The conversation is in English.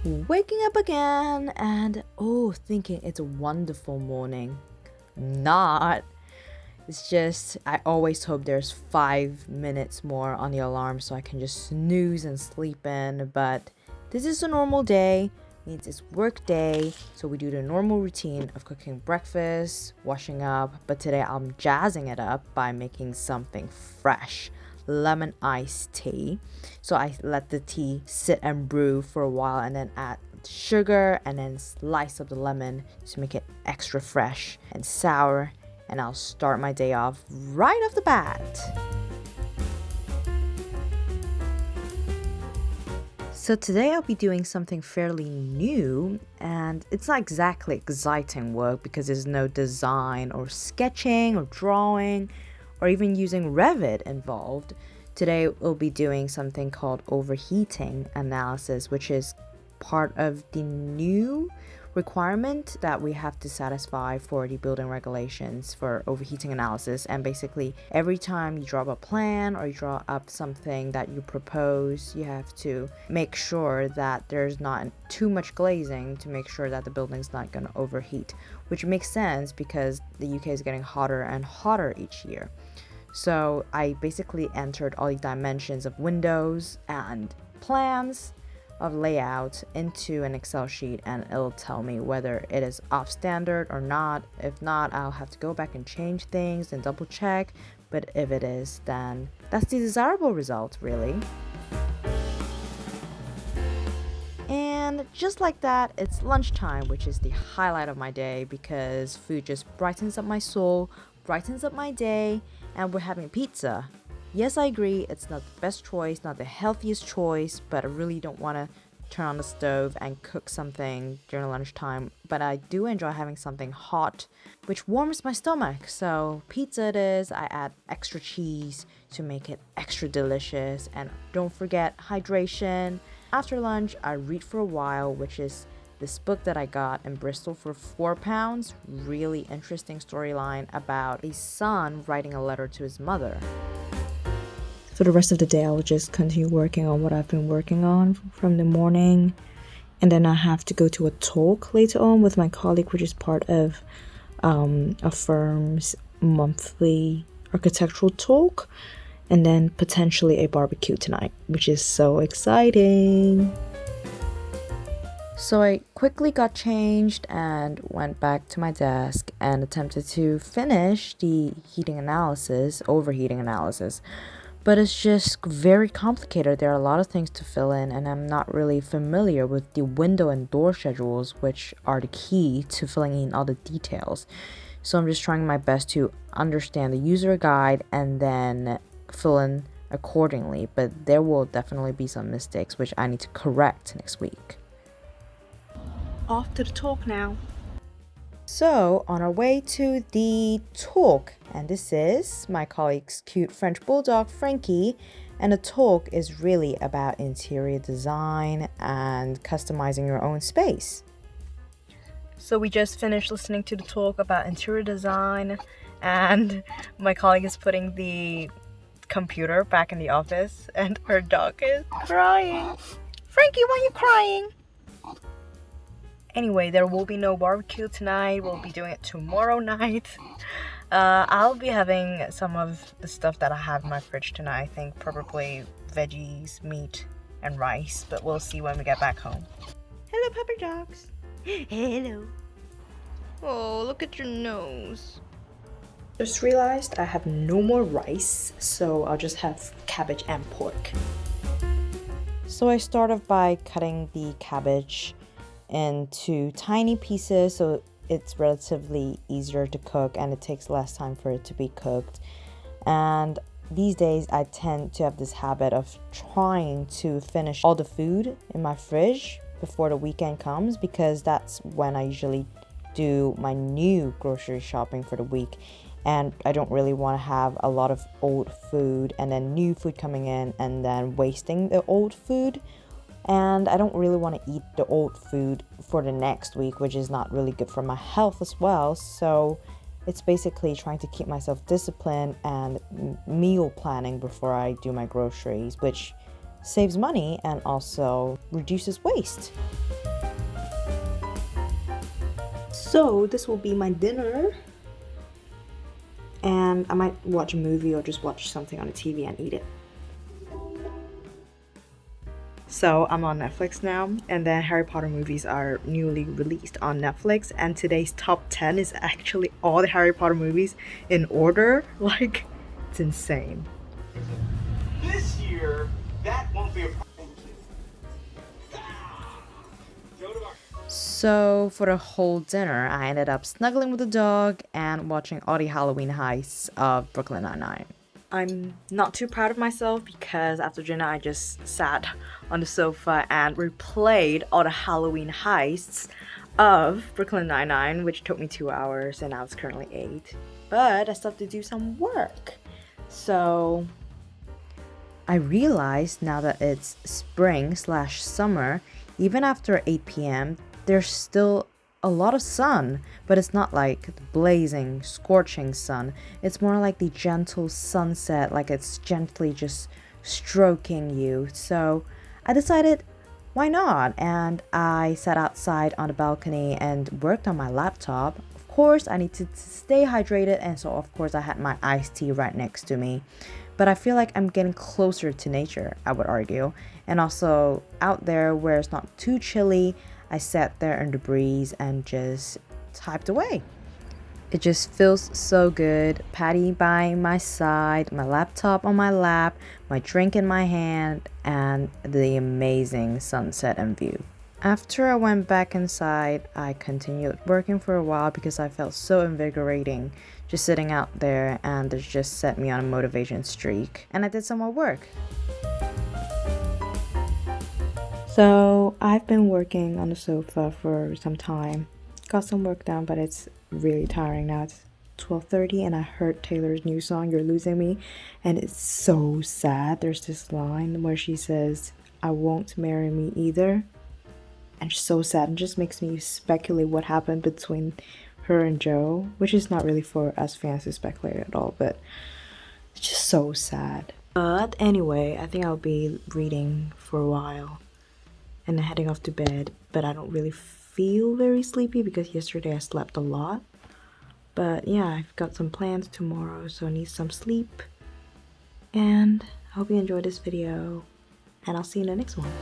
waking up again and thinking it's a wonderful morning. Not. It's just, I always hope there's 5 minutes more on the alarm so I can just snooze and sleep in. But this is a normal day, means it's work day, so we do the normal routine of cooking breakfast, washing up. But today I'm jazzing it up by making something fresh. Lemon iced tea. So I let the tea sit and brew for a while and then add sugar and then slice up the lemon to make it extra fresh and sour, and I'll start my day off right off the bat. So today I'll be doing something fairly new, and it's not exactly exciting work because there's no design or sketching or drawing or even using Revit involved. Today we'll be doing something called overheating analysis, which is part of the new requirement that we have to satisfy for the building regulations for overheating analysis. And basically every time you draw up a plan or you draw up something that you propose, you have to make sure that there's not too much glazing to make sure that the building's not going to overheat, which makes sense because the UK is getting hotter and hotter each year. So I basically entered all the dimensions of windows and plans of layout into an Excel sheet, and it'll tell me whether it is off standard or not. If not, I'll have to go back and change things and double check. But if it is, then that's the desirable result, really. And just like that, it's lunchtime, which is the highlight of my day because food just brightens up my soul, brightens up my day, and we're having pizza. Yes, I agree, it's not the best choice, not the healthiest choice, but I really don't want to turn on the stove and cook something during lunchtime. But I do enjoy having something hot, which warms my stomach. So pizza it is. I add extra cheese to make it extra delicious. And don't forget hydration. After lunch, I read for a while, which is this book that I got in Bristol for £4. Really interesting storyline about a son writing a letter to his mother. For the rest of the day, I'll just continue working on what I've been working on from the morning. And then I have to go to a talk later on with my colleague, which is part of a firm's monthly architectural talk. And then potentially a barbecue tonight, which is so exciting. So I quickly got changed and went back to my desk and attempted to finish the overheating analysis. But it's just very complicated. There are a lot of things to fill in, and I'm not really familiar with the window and door schedules, which are the key to filling in all the details. So I'm just trying my best to understand the user guide and then fill in accordingly. But there will definitely be some mistakes, which I need to correct next week. Off to the talk now. So, on our way to the talk, and this is my colleague's cute French bulldog, Frankie, and the talk is really about interior design and customizing your own space. So we just finished listening to the talk about interior design, and my colleague is putting the computer back in the office, and her dog is crying. Frankie, why are you crying? Anyway, there will be no barbecue tonight. We'll be doing it tomorrow night. I'll be having some of the stuff that I have in my fridge tonight. I think probably veggies, meat, and rice. But we'll see when we get back home. Hello, puppy dogs. Hello. Oh, look at your nose. Just realized I have no more rice, so I'll just have cabbage and pork. So I start off by cutting the cabbage into tiny pieces so it's relatively easier to cook and it takes less time for it to be cooked. And these days I tend to have this habit of trying to finish all the food in my fridge before the weekend comes, because that's when I usually do my new grocery shopping for the week, and I don't really want to have a lot of old food and then new food coming in and then wasting the old food. And I don't really want to eat the old food for the next week, which is not really good for my health as well. So it's basically trying to keep myself disciplined and meal planning before I do my groceries, which saves money and also reduces waste. So this will be my dinner, and I might watch a movie or just watch something on the TV and eat it. So I'm on Netflix now, and then Harry Potter movies are newly released on Netflix, and today's top 10 is actually all the Harry Potter movies in order. Like, it's insane. This year, that won't be a problem. So for the whole dinner, I ended up snuggling with the dog and watching all the Halloween heists of Brooklyn Nine-Nine. I'm not too proud of myself because after dinner I just sat on the sofa and replayed all the Halloween heists of Brooklyn Nine-Nine, which took me 2 hours and now it's currently 8. But I still have to do some work. So I realized now that it's spring/summer, even after 8 p.m., there's still a lot of sun, but it's not like the blazing, scorching sun. It's more like the gentle sunset, like it's gently just stroking you. So I decided, why not? And I sat outside on the balcony and worked on my laptop. Of course, I need to stay hydrated, and so of course I had my iced tea right next to me. But I feel like I'm getting closer to nature, I would argue. And also out there where it's not too chilly, I sat there in the breeze and just typed away. It just feels so good. Patty by my side, my laptop on my lap, my drink in my hand, and the amazing sunset and view. After I went back inside, I continued working for a while because I felt so invigorating just sitting out there, and it just set me on a motivation streak. And I did some more work. So I've been working on the sofa for some time. Got some work done, but it's really tiring now. It's 12:30 and I heard Taylor's new song, You're Losing Me, and it's so sad. There's this line where she says, I won't marry me either. And it's so sad. It just makes me speculate what happened between her and Joe, which is not really for us fans to speculate at all, but it's just so sad. But anyway, I think I'll be reading for a while and heading off to bed, but I don't really feel very sleepy because yesterday I slept a lot. But yeah, I've got some plans tomorrow, so I need some sleep. And I hope you enjoyed this video, and I'll see you in the next one.